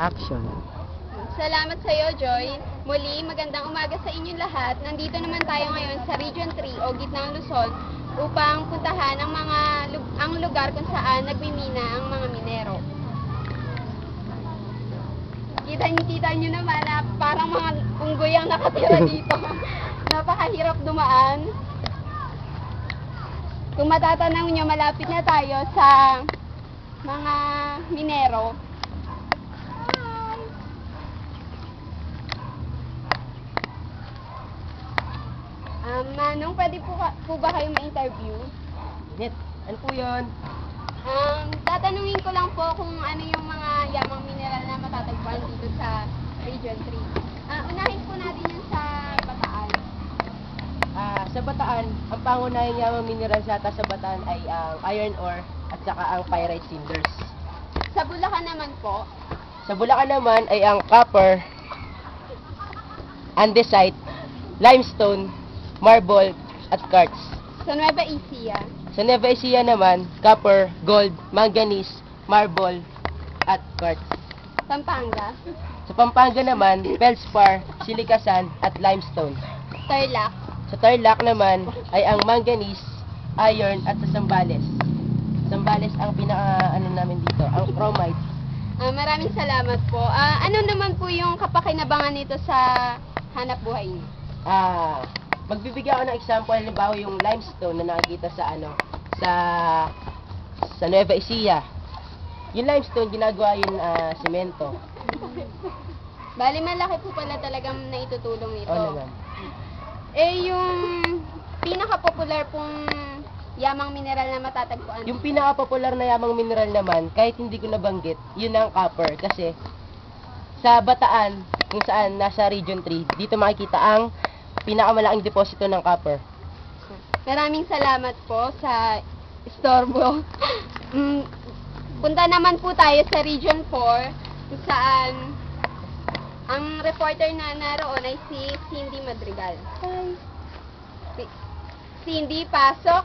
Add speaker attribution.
Speaker 1: Action.
Speaker 2: Salamat sa iyo, Joy. Muli, magandang umaga sa inyong lahat. Nandito naman tayo ngayon sa Region 3 o Gitnang Luzon upang puntahan ang lugar kung saan nagmimina ang mga minero. Kita nyo naman na parang mga unggoy ang nakatira dito. Napakahirap dumaan. Kung matatanaw nyo, malapit na tayo sa mga minero. Manong, pwede po ba kayo ma-interview?
Speaker 1: Net, ano po yun?
Speaker 2: Tatanungin ko lang po kung ano yung mga yamang mineral na matatagpuan dito sa Region 3. Unahin po natin yun sa Bataan.
Speaker 1: Sa Bataan, ang pangunahing yamang mineral sa Bataan ay ang iron ore at saka ang pyrite cinders.
Speaker 2: Sa Bulacan naman po,
Speaker 1: Sa Bulacan naman ay ang copper, andesite, limestone, marble, at quartz.
Speaker 2: sa Nueva Ecija,
Speaker 1: Sa Nueva Ecija naman, copper, gold, manganese, marble, at quartz.
Speaker 2: Pampanga,
Speaker 1: Sa Pampanga naman, feldspar, silica sand, at limestone.
Speaker 2: Tarlac,
Speaker 1: Sa Tarlac naman ay ang manganese, iron, at sa Zambales. Zambales ang namin dito, ang chromite.
Speaker 2: maraming salamat po. Ano naman po yung kapakinabangan nito sa hanap buhay niyo?
Speaker 1: Magbibigay ako ng example, halimbawa yung limestone na nakikita sa sa Nueva Ecija. Yung limestone, ginagawa yun semento.
Speaker 2: Bali, malaki po pala talagang naitutulong nito.
Speaker 1: Oo naman.
Speaker 2: Yung pinaka-popular pong yamang mineral na matatagpuan.
Speaker 1: Yung pinaka-popular na yamang mineral naman, kahit hindi ko nabanggit, yun ang copper. Kasi sa Bataan, kung saan nasa Region 3, dito makikita ang pinakamalaking deposito ng copper.
Speaker 2: Maraming salamat po sa istorbo. Punta naman po tayo sa Region 4, kung saan ang reporter na naroon ay si Cindy Madrigal. Hi! Cindy, pasok!